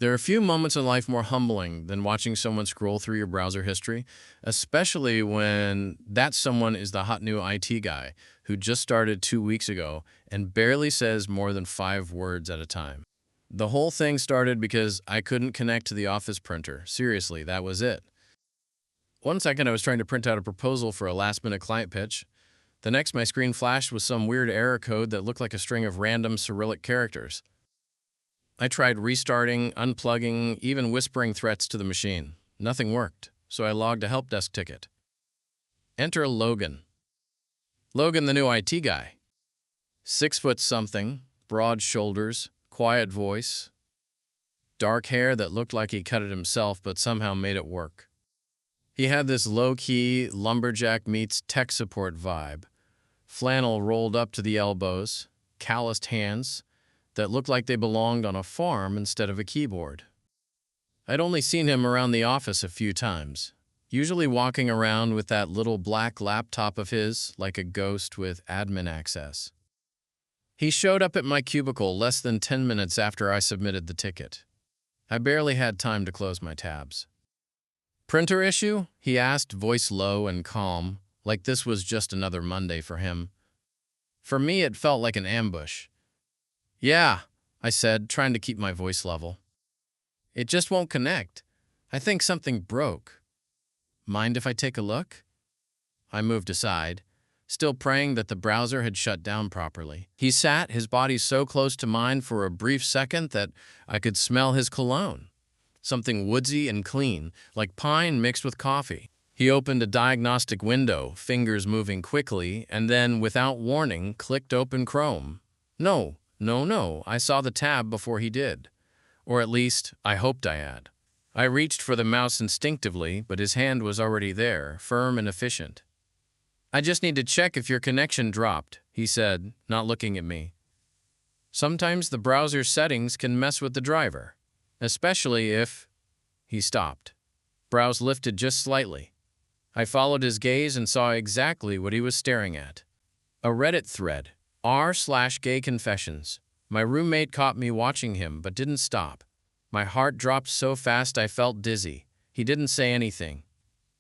There are few moments in life more humbling than watching someone scroll through your browser history, especially when that someone is the hot new IT guy who just started 2 weeks ago and barely says more than 5 words at a time. The whole thing started because I couldn't connect to the office printer. Seriously, that was it. One second I was trying to print out a proposal for a last-minute client pitch. The next my screen flashed with some weird error code that looked like a string of random Cyrillic characters. I tried restarting, unplugging, even whispering threats to the machine. Nothing worked, so I logged a help desk ticket. Enter Logan. Logan, the new IT guy. 6 foot something, broad shoulders, quiet voice, dark hair that looked like he cut it himself but somehow made it work. He had this low-key, lumberjack meets tech support vibe. Flannel rolled up to the elbows, calloused hands that looked like they belonged on a farm instead of a keyboard. I'd only seen him around the office a few times, usually walking around with that little black laptop of his like a ghost with admin access. He showed up at my cubicle less than 10 minutes after I submitted the ticket. I barely had time to close my tabs. "Printer issue?" he asked, voice low and calm, like this was just another Monday for him. For me, it felt like an ambush. "Yeah," I said, trying to keep my voice level. "It just won't connect. I think something broke. Mind if I take a look?" I moved aside, still praying that the browser had shut down properly. He sat, his body so close to mine for a brief second that I could smell his cologne. Something woodsy and clean, like pine mixed with coffee. He opened a diagnostic window, fingers moving quickly, and then, without warning, clicked open Chrome. No, I saw the tab before he did. Or at least, I hoped I had. I reached for the mouse instinctively, but his hand was already there, firm and efficient. "I just need to check if your connection dropped," he said, not looking at me. "Sometimes the browser settings can mess with the driver, especially if—" He stopped. Brows lifted just slightly. I followed his gaze and saw exactly what he was staring at. A Reddit thread. r/gay confessions. My roommate caught me watching him but didn't stop. My heart dropped so fast I felt dizzy. He didn't say anything.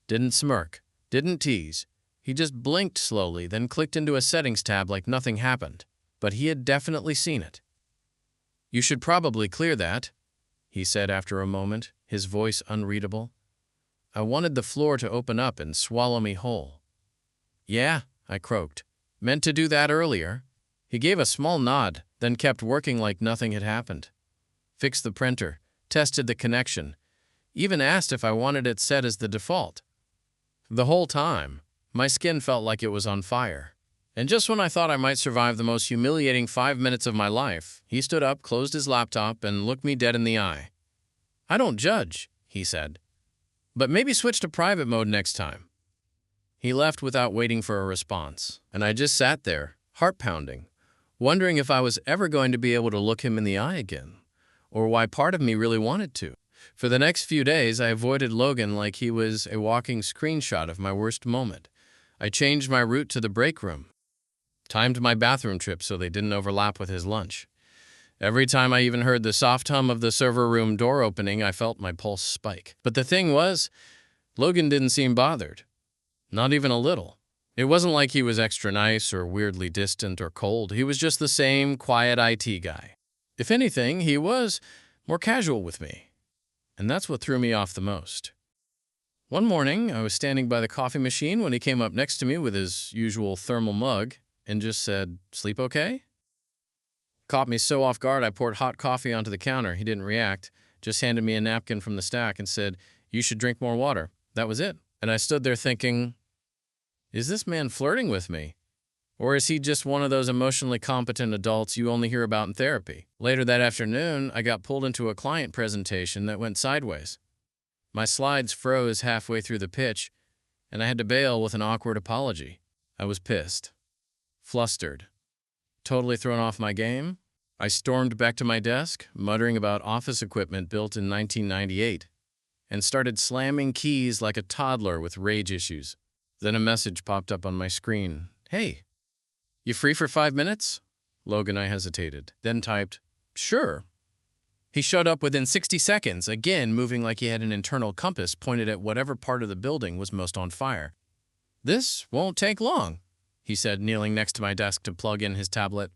Didn't smirk. Didn't tease. He just blinked slowly, then clicked into a settings tab like nothing happened. But he had definitely seen it. "You should probably clear that," he said after a moment, his voice unreadable. I wanted the floor to open up and swallow me whole. "Yeah," I croaked. "Meant to do that earlier." He gave a small nod, then kept working like nothing had happened. Fixed the printer, tested the connection, even asked if I wanted it set as the default. The whole time, my skin felt like it was on fire. And just when I thought I might survive the most humiliating 5 minutes of my life, he stood up, closed his laptop, and looked me dead in the eye. "I don't judge," he said, "but maybe switch to private mode next time." He left without waiting for a response, and I just sat there, heart pounding, wondering if I was ever going to be able to look him in the eye again, or why part of me really wanted to. For the next few days, I avoided Logan like he was a walking screenshot of my worst moment. I changed my route to the break room, timed my bathroom trips so they didn't overlap with his lunch. Every time I even heard the soft hum of the server room door opening, I felt my pulse spike. But the thing was, Logan didn't seem bothered. Not even a little. It wasn't like he was extra nice or weirdly distant or cold. He was just the same quiet IT guy. If anything, he was more casual with me. And that's what threw me off the most. One morning, I was standing by the coffee machine when he came up next to me with his usual thermal mug and just said, "Sleep okay?" Caught me so off guard, I poured hot coffee onto the counter. He didn't react, just handed me a napkin from the stack and said, "You should drink more water." That was it. And I stood there thinking, is this man flirting with me? Or is he just one of those emotionally competent adults you only hear about in therapy? Later that afternoon, I got pulled into a client presentation that went sideways. My slides froze halfway through the pitch, and I had to bail with an awkward apology. I was pissed, flustered, totally thrown off my game. I stormed back to my desk, muttering about office equipment built in 1998, and started slamming keys like a toddler with rage issues. Then a message popped up on my screen. "Hey, you free for 5 minutes?" Logan, I hesitated, then typed, "Sure." He showed up within 60 seconds, again moving like he had an internal compass pointed at whatever part of the building was most on fire. "This won't take long," he said, kneeling next to my desk to plug in his tablet.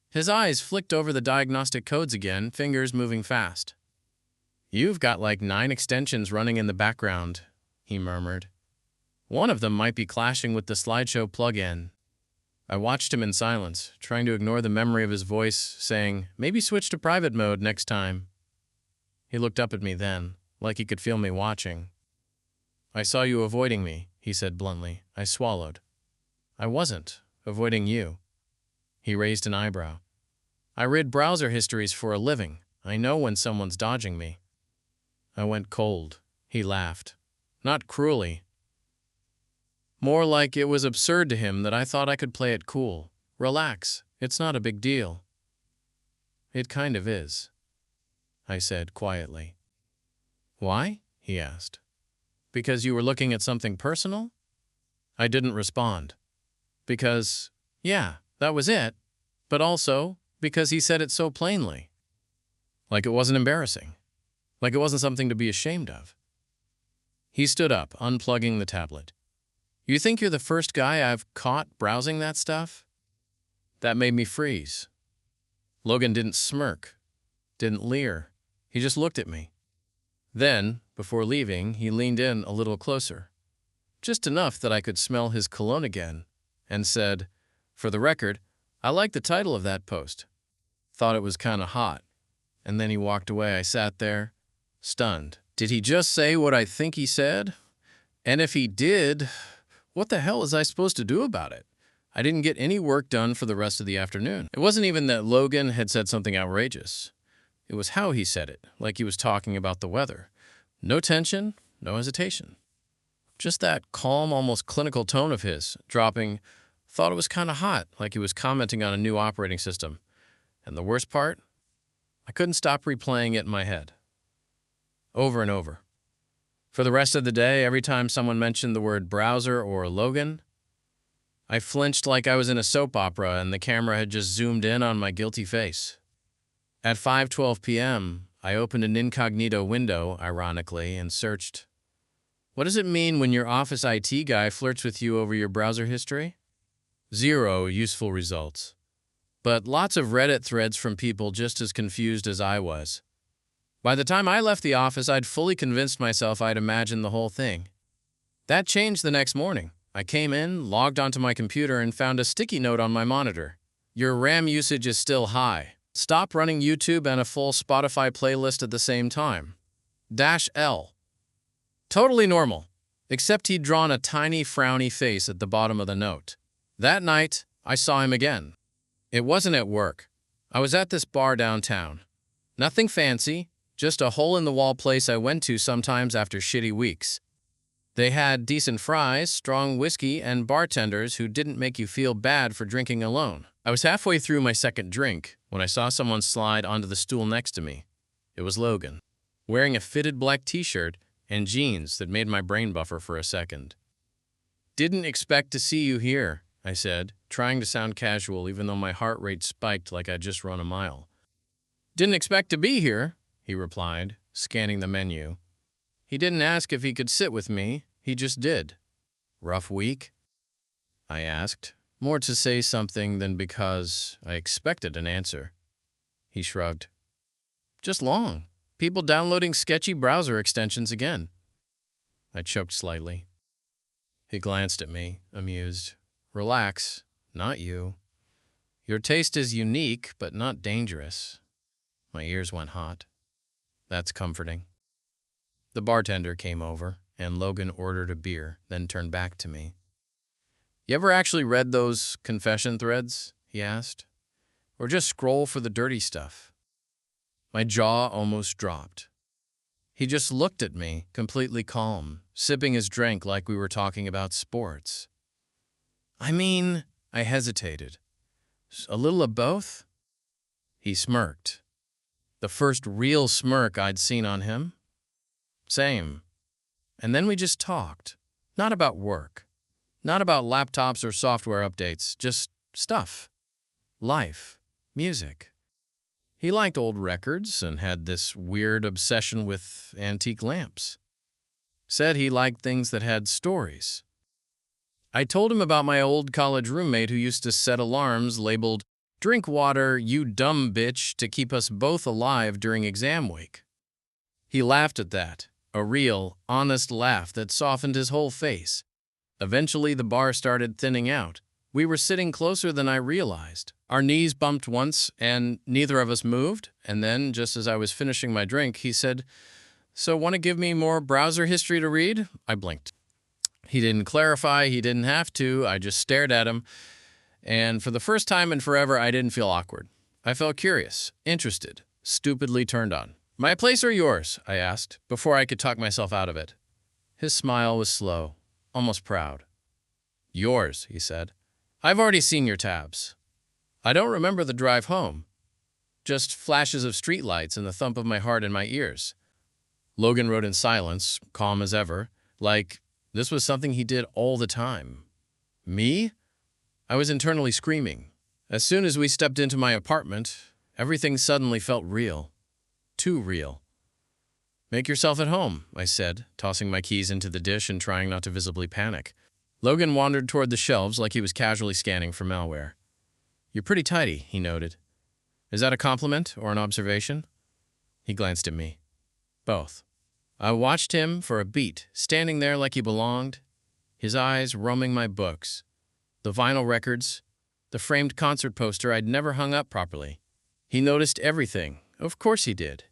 His eyes flicked over the diagnostic codes again, fingers moving fast. "You've got like 9 extensions running in the background," he murmured. "One of them might be clashing with the slideshow plug-in." I watched him in silence, trying to ignore the memory of his voice, saying, "Maybe switch to private mode next time." He looked up at me then, like he could feel me watching. "I saw you avoiding me," he said bluntly. I swallowed. "I wasn't avoiding you." He raised an eyebrow. "I read browser histories for a living. I know when someone's dodging me." I went cold. He laughed. Not cruelly. More like it was absurd to him that I thought I could play it cool. "Relax, it's not a big deal." "It kind of is," I said quietly. "Why?" he asked. "Because you were looking at something personal?" I didn't respond. Because, yeah, that was it, but also because he said it so plainly. Like it wasn't embarrassing. Like it wasn't something to be ashamed of. He stood up, unplugging the tablet. "You think you're the first guy I've caught browsing that stuff?" That made me freeze. Logan didn't smirk, didn't leer. He just looked at me. Then, before leaving, he leaned in a little closer, just enough that I could smell his cologne again, and said, "For the record, I like the title of that post. Thought it was kind of hot." And then he walked away. I sat there, stunned. Did he just say what I think he said? And if he did, what the hell was I supposed to do about it? I didn't get any work done for the rest of the afternoon. It wasn't even that Logan had said something outrageous. It was how he said it, like he was talking about the weather. No tension, no hesitation. Just that calm, almost clinical tone of his, dropping, "Thought it was kind of hot," like he was commenting on a new operating system. And the worst part? I couldn't stop replaying it in my head. Over and over. For the rest of the day, every time someone mentioned the word browser or Logan, I flinched like I was in a soap opera and the camera had just zoomed in on my guilty face. At 5:12 p.m., I opened an incognito window, ironically, and searched, "What does it mean when your office IT guy flirts with you over your browser history?" 0 useful results. But lots of Reddit threads from people just as confused as I was. By the time I left the office, I'd fully convinced myself I'd imagined the whole thing. That changed the next morning. I came in, logged onto my computer, and found a sticky note on my monitor. "Your RAM usage is still high. Stop running YouTube and a full Spotify playlist at the same time. -L." Totally normal, except he'd drawn a tiny frowny face at the bottom of the note. That night, I saw him again. It wasn't at work. I was at this bar downtown. Nothing fancy, just a hole-in-the-wall place I went to sometimes after shitty weeks. They had decent fries, strong whiskey, and bartenders who didn't make you feel bad for drinking alone. I was halfway through my second drink when I saw someone slide onto the stool next to me. It was Logan, wearing a fitted black t-shirt and jeans that made my brain buffer for a second. "Didn't expect to see you here," I said, trying to sound casual even though my heart rate spiked like I'd just run a mile. "Didn't expect to be here," he replied, scanning the menu. He didn't ask if he could sit with me, he just did. "Rough week?" I asked, more to say something than because I expected an answer. He shrugged. "Just long. People downloading sketchy browser extensions again." I choked slightly. He glanced at me, amused. "Relax, not you. Your taste is unique, but not dangerous." My ears went hot. That's comforting. The bartender came over, and Logan ordered a beer, then turned back to me. "You ever actually read those confession threads?" he asked. "Or just scroll for the dirty stuff?" My jaw almost dropped. He just looked at me, completely calm, sipping his drink like we were talking about sports. "I mean," I hesitated. "A little of both?" He smirked. The first real smirk I'd seen on him. Same. And then we just talked. Not about work. Not about laptops or software updates. Just stuff. Life. Music. He liked old records and had this weird obsession with antique lamps. Said he liked things that had stories. I told him about my old college roommate who used to set alarms labeled, "Drink water, you dumb bitch," to keep us both alive during exam week. He laughed at that, a real, honest laugh that softened his whole face. Eventually, the bar started thinning out. We were sitting closer than I realized. Our knees bumped once, and neither of us moved, and then, just as I was finishing my drink, he said, "So want to give me more browser history to read?" I blinked. He didn't clarify, he didn't have to, I just stared at him, and for the first time in forever, I didn't feel awkward. I felt curious, interested, stupidly turned on. "My place or yours?" I asked, before I could talk myself out of it. His smile was slow, almost proud. "Yours," he said. "I've already seen your tabs." I don't remember the drive home. Just flashes of streetlights and the thump of my heart in my ears. Logan wrote in silence, calm as ever, like this was something he did all the time. Me? I was internally screaming. As soon as we stepped into my apartment, everything suddenly felt real. Too real. "Make yourself at home," I said, tossing my keys into the dish and trying not to visibly panic. Logan wandered toward the shelves like he was casually scanning for malware. "You're pretty tidy," he noted. "Is that a compliment or an observation?" He glanced at me. "Both." I watched him for a beat, standing there like he belonged, his eyes roaming my books, the vinyl records, the framed concert poster I'd never hung up properly. He noticed everything. Of course he did.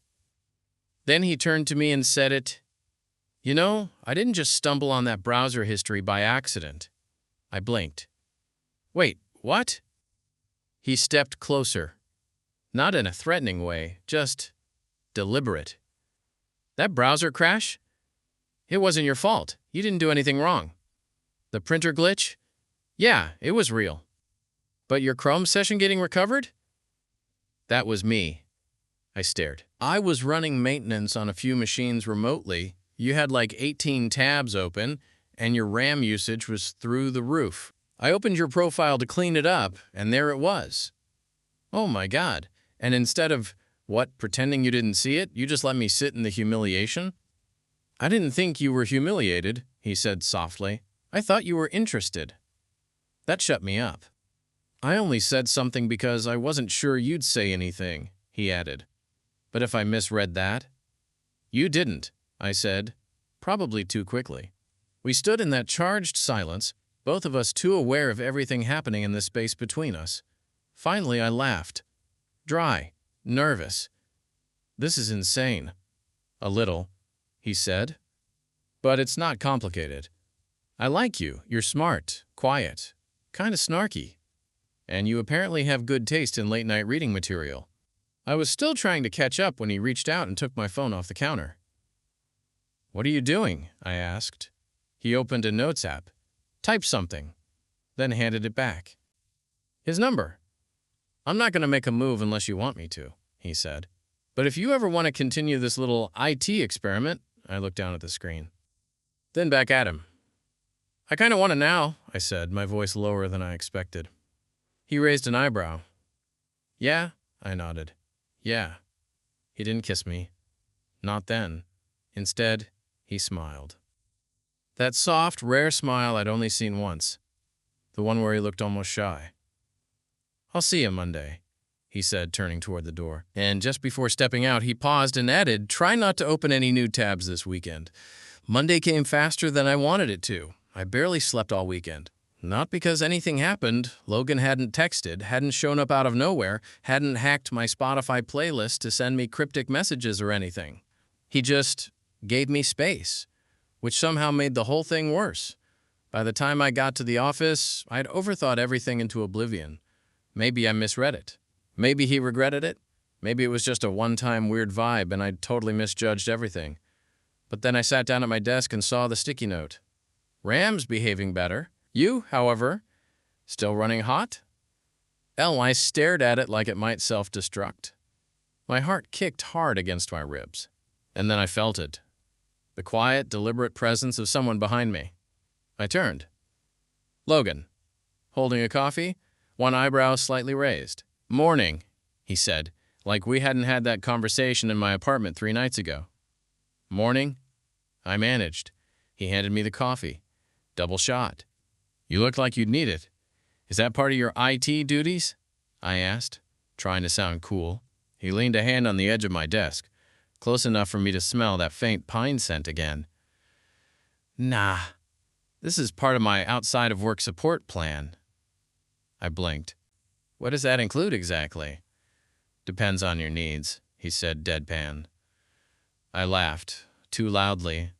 Then he turned to me and said it. "You know, I didn't just stumble on that browser history by accident." I blinked. "Wait, what?" He stepped closer. Not in a threatening way, just deliberate. "That browser crash? It wasn't your fault. You didn't do anything wrong. The printer glitch? Yeah, it was real. But your Chrome session getting recovered? That was me." I stared. "I was running maintenance on a few machines remotely. You had like 18 tabs open, and your RAM usage was through the roof. I opened your profile to clean it up, and there it was." "Oh my God. And instead of, what, pretending you didn't see it, you just let me sit in the humiliation?" "I didn't think you were humiliated," he said softly. "I thought you were interested." That shut me up. "I only said something because I wasn't sure you'd say anything," he added. "But if I misread that?" "You didn't," I said, probably too quickly. We stood in that charged silence, both of us too aware of everything happening in the space between us. Finally, I laughed. Dry, nervous. "This is insane." "A little," he said. "But it's not complicated. I like you. You're smart, quiet, kind of snarky. And you apparently have good taste in late-night reading material." I was still trying to catch up when he reached out and took my phone off the counter. "What are you doing?" I asked. He opened a notes app, typed something, then handed it back. His number. "I'm not going to make a move unless you want me to," he said. "But if you ever want to continue this little IT experiment," I looked down at the screen. Then back at him. "I kind of want to now," I said, my voice lower than I expected. He raised an eyebrow. "Yeah?" I nodded. "Yeah." He didn't kiss me. Not then. Instead, he smiled. That soft, rare smile I'd only seen once. The one where he looked almost shy. "I'll see you Monday," he said, turning toward the door. And just before stepping out, he paused and added, "Try not to open any new tabs this weekend." Monday came faster than I wanted it to. I barely slept all weekend. Not because anything happened. Logan hadn't texted, hadn't shown up out of nowhere, hadn't hacked my Spotify playlist to send me cryptic messages or anything. He just gave me space, which somehow made the whole thing worse. By the time I got to the office, I'd overthought everything into oblivion. Maybe I misread it. Maybe he regretted it. Maybe it was just a one-time weird vibe and I'd totally misjudged everything. But then I sat down at my desk and saw the sticky note. "Ram's behaving better. You, however, still running hot?" I stared at it like it might self-destruct. My heart kicked hard against my ribs. And then I felt it. The quiet, deliberate presence of someone behind me. I turned. Logan, holding a coffee, one eyebrow slightly raised. "Morning," he said, like we hadn't had that conversation in my apartment 3 nights ago. Morning, I managed. He handed me the coffee. Double shot. You look like you'd need it. Is that part of your IT duties? I asked, trying to sound cool. He leaned a hand on the edge of my desk, close enough for me to smell that faint pine scent again. Nah, this is part of my outside-of-work support plan. I blinked. What does that include exactly? Depends on your needs, he said deadpan. I laughed, too loudly,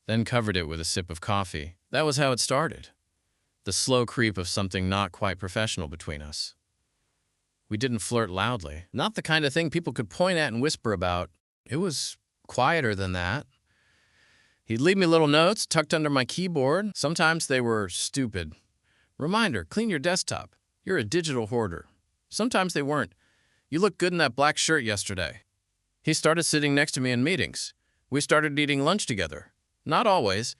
then covered it with a sip of coffee. That was how it started. The slow creep of something not quite professional between us. We didn't flirt loudly. Not the kind of thing people could point at and whisper about. It was quieter than that. He'd leave me little notes tucked under my keyboard. Sometimes they were stupid. Reminder, clean your desktop. You're a digital hoarder. Sometimes they weren't. You looked good in that black shirt yesterday. He started sitting next to me in meetings. We started eating lunch together. Not always.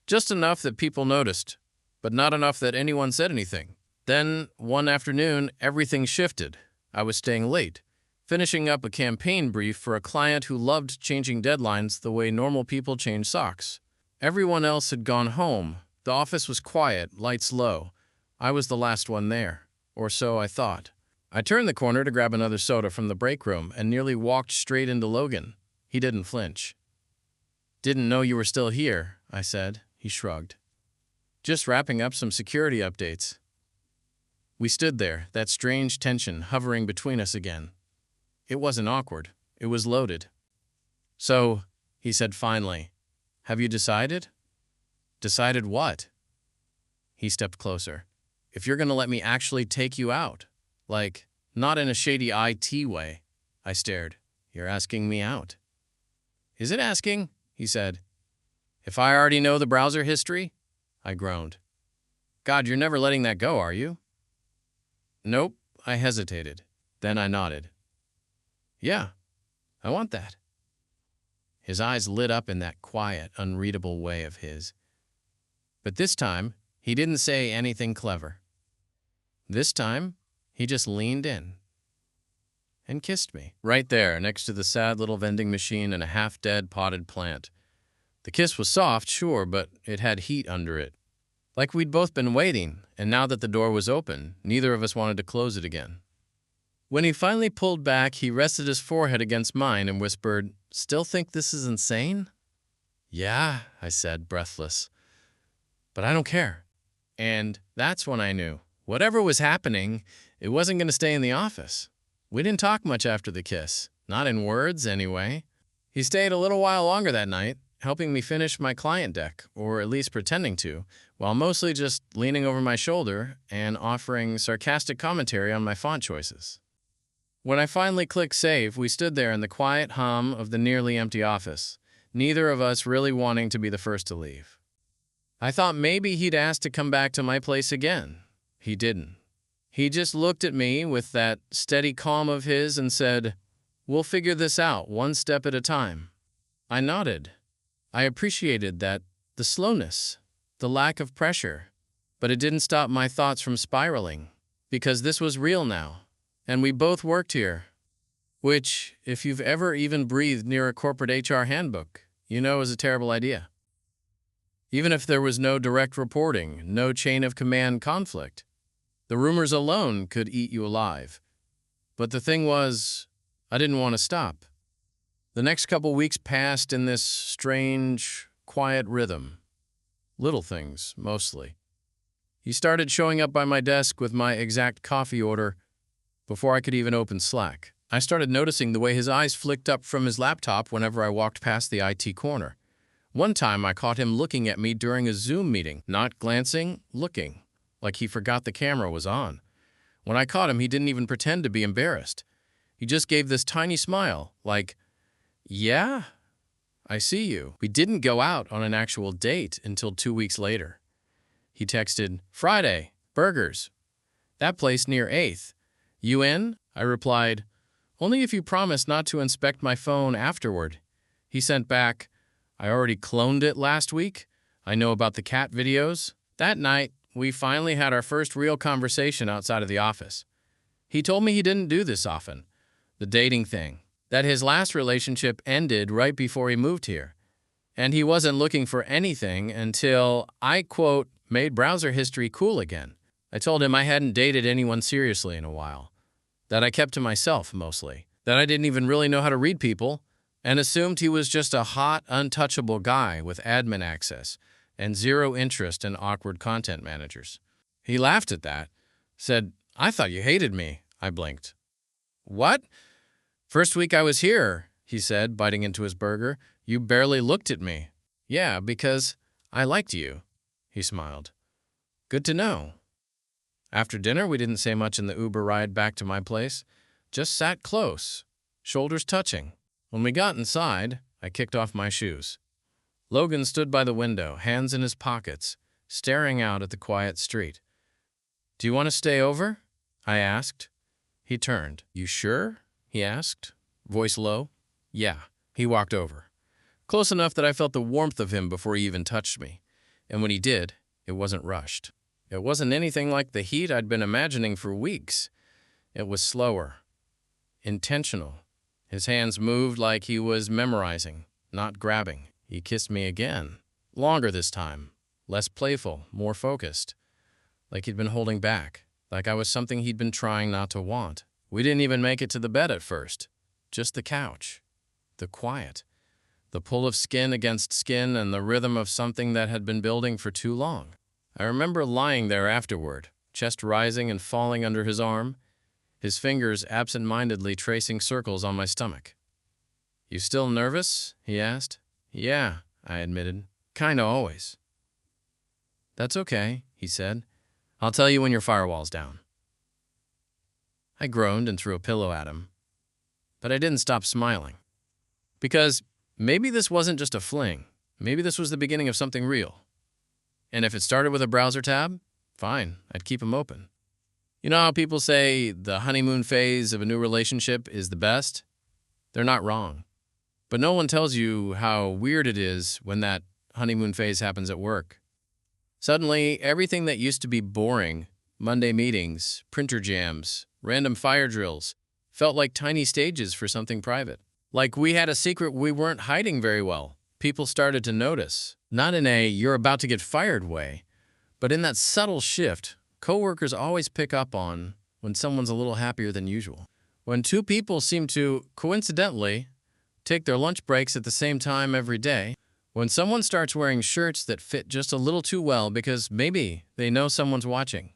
Just enough that people noticed, but not enough that anyone said anything. Then, one afternoon, everything shifted. I was staying late, finishing up a campaign brief for a client who loved changing deadlines the way normal people change socks. Everyone else had gone home. The office was quiet, lights low. I was the last one there, or so I thought. I turned the corner to grab another soda from the break room and nearly walked straight into Logan. He didn't flinch. Didn't know you were still here, I said. He shrugged. Just wrapping up some security updates. We stood there, that strange tension hovering between us again. It wasn't awkward. It was loaded. So, he said finally, have you decided? Decided what? He stepped closer. If you're going to let me actually take you out. Like, not in a shady IT way. I stared. You're asking me out. Is it asking? He said. If I already know the browser history? I groaned. God, you're never letting that go, are you? Nope, I hesitated. Then I nodded. Yeah, I want that. His eyes lit up in that quiet, unreadable way of his. But this time, he didn't say anything clever. This time, he just leaned in and kissed me. Right there, next to the sad little vending machine and a half-dead potted plant. The kiss was soft, sure, but it had heat under it. Like we'd both been waiting, and now that the door was open, neither of us wanted to close it again. When he finally pulled back, he rested his forehead against mine and whispered, "Still think this is insane?" "Yeah," I said, breathless. "But I don't care." And that's when I knew. Whatever was happening, it wasn't going to stay in the office. We didn't talk much after the kiss. Not in words, anyway. He stayed a little while longer that night, helping me finish my client deck, or at least pretending to, while mostly just leaning over my shoulder and offering sarcastic commentary on my font choices. When I finally clicked save, we stood there in the quiet hum of the nearly empty office, neither of us really wanting to be the first to leave. I thought maybe he'd ask to come back to my place again. He didn't. He just looked at me with that steady calm of his and said, "We'll figure this out one step at a time." I nodded. I appreciated that, the slowness, the lack of pressure, but it didn't stop my thoughts from spiraling, because this was real now, and we both worked here. Which, if you've ever even breathed near a corporate HR handbook, you know is a terrible idea. Even if there was no direct reporting, no chain of command conflict, the rumors alone could eat you alive. But the thing was, I didn't want to stop. The next couple weeks passed in this strange, quiet rhythm. Little things, mostly. He started showing up by my desk with my exact coffee order before I could even open Slack. I started noticing the way his eyes flicked up from his laptop whenever I walked past the IT corner. One time I caught him looking at me during a Zoom meeting, not glancing, looking, like he forgot the camera was on. When I caught him, he didn't even pretend to be embarrassed. He just gave this tiny smile, like, "Yeah, I see you." We didn't go out on an actual date until 2 weeks later. He texted, "Friday, burgers. That place near 8th. You in?" I replied, "Only if you promise not to inspect my phone afterward." He sent back, "I already cloned it last week. I know about the cat videos." That night, we finally had our first real conversation outside of the office. He told me he didn't do this often, the dating thing, that his last relationship ended right before he moved here. And he wasn't looking for anything until I, quote, made browser history cool again. I told him I hadn't dated anyone seriously in a while, that I kept to myself mostly, that I didn't even really know how to read people, and assumed he was just a hot, untouchable guy with admin access and zero interest in awkward content managers. He laughed at that, said, "I thought you hated me." I blinked. "What? First week I was here," he said, biting into his burger, "you barely looked at me." "Yeah, because I liked you," he smiled. "Good to know." After dinner, we didn't say much in the Uber ride back to my place, just sat close, shoulders touching. When we got inside, I kicked off my shoes. Logan stood by the window, hands in his pockets, staring out at the quiet street. "Do you want to stay over?" I asked. He turned. "You sure?" he asked, voice low. "Yeah." He walked over, close enough that I felt the warmth of him before he even touched me. And when he did, it wasn't rushed. It wasn't anything like the heat I'd been imagining for weeks. It was slower, intentional. His hands moved like he was memorizing, not grabbing. He kissed me again, longer this time, less playful, more focused, like he'd been holding back, like I was something he'd been trying not to want. We didn't even make it to the bed at first, just the couch, the quiet, the pull of skin against skin and the rhythm of something that had been building for too long. I remember lying there afterward, chest rising and falling under his arm, his fingers absent-mindedly tracing circles on my stomach. "You still nervous?" he asked. "Yeah," I admitted. "Kinda always." "That's okay," he said. "I'll tell you when your firewall's down." I groaned and threw a pillow at him, but I didn't stop smiling. Because maybe this wasn't just a fling. Maybe this was the beginning of something real. And if it started with a browser tab, fine, I'd keep them open. You know how people say the honeymoon phase of a new relationship is the best? They're not wrong. But no one tells you how weird it is when that honeymoon phase happens at work. Suddenly, everything that used to be boring, Monday meetings, printer jams, random fire drills, felt like tiny stages for something private. Like we had a secret we weren't hiding very well. People started to notice, not in a "you're about to get fired" way, but in that subtle shift coworkers always pick up on when someone's a little happier than usual. When two people seem to, coincidentally, take their lunch breaks at the same time every day. When someone starts wearing shirts that fit just a little too well because maybe they know someone's watching.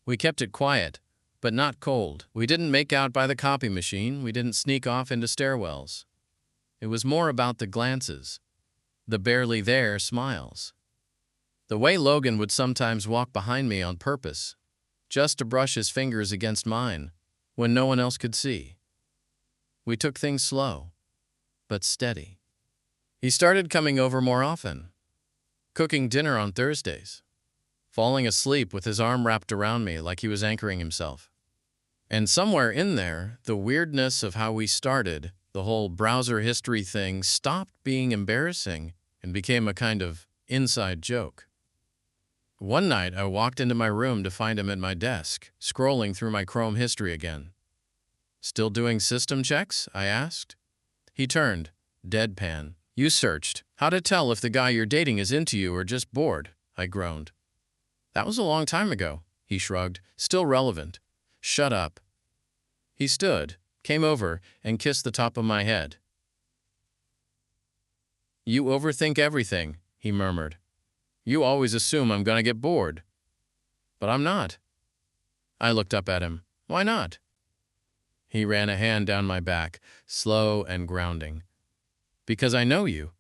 We kept it quiet, but not cold. We didn't make out by the copy machine. We didn't sneak off into stairwells. It was more about the glances, the barely there smiles. The way Logan would sometimes walk behind me on purpose, just to brush his fingers against mine, when no one else could see. We took things slow, but steady. He started coming over more often, cooking dinner on Thursdays, falling asleep with his arm wrapped around me like he was anchoring himself. And somewhere in there, the weirdness of how we started, the whole browser history thing, stopped being embarrassing and became a kind of inside joke. One night, I walked into my room to find him at my desk, scrolling through my Chrome history again. "Still doing system checks?" I asked. He turned, deadpan. "You searched. How to tell if the guy you're dating is into you or just bored?" I groaned. "That was a long time ago," he shrugged, still relevant. "Shut up." He stood, came over, and kissed the top of my head. "You overthink everything," he murmured. "You always assume I'm gonna get bored." "But I'm not." I looked up at him. "Why not?" He ran a hand down my back, slow and grounding. "Because I know you.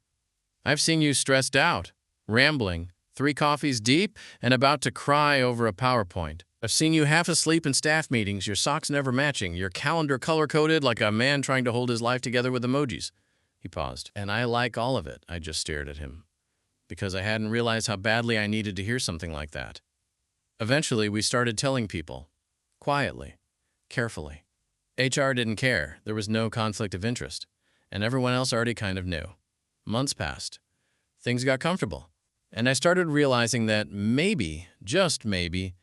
I've seen you stressed out, rambling, 3 coffees deep, and about to cry over a PowerPoint. I've seen you half asleep in staff meetings, your socks never matching, your calendar color-coded like a man trying to hold his life together with emojis." He paused. "And I like all of it." I just stared at him, because I hadn't realized how badly I needed to hear something like that. Eventually, we started telling people, quietly, carefully. HR didn't care. There was no conflict of interest, and everyone else already kind of knew. Months passed. Things got comfortable, and I started realizing that maybe, just maybe,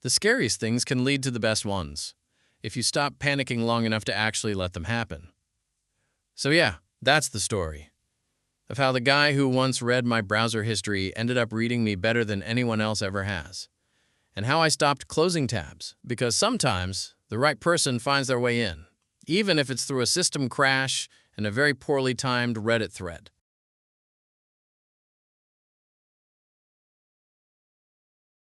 the scariest things can lead to the best ones. if you stop panicking long enough to actually let them happen. So yeah, that's the story of how the guy who once read my browser history ended up reading me better than anyone else ever has. And how I stopped closing tabs, because sometimes the right person finds their way in, even if it's through a system crash and a very poorly timed Reddit thread.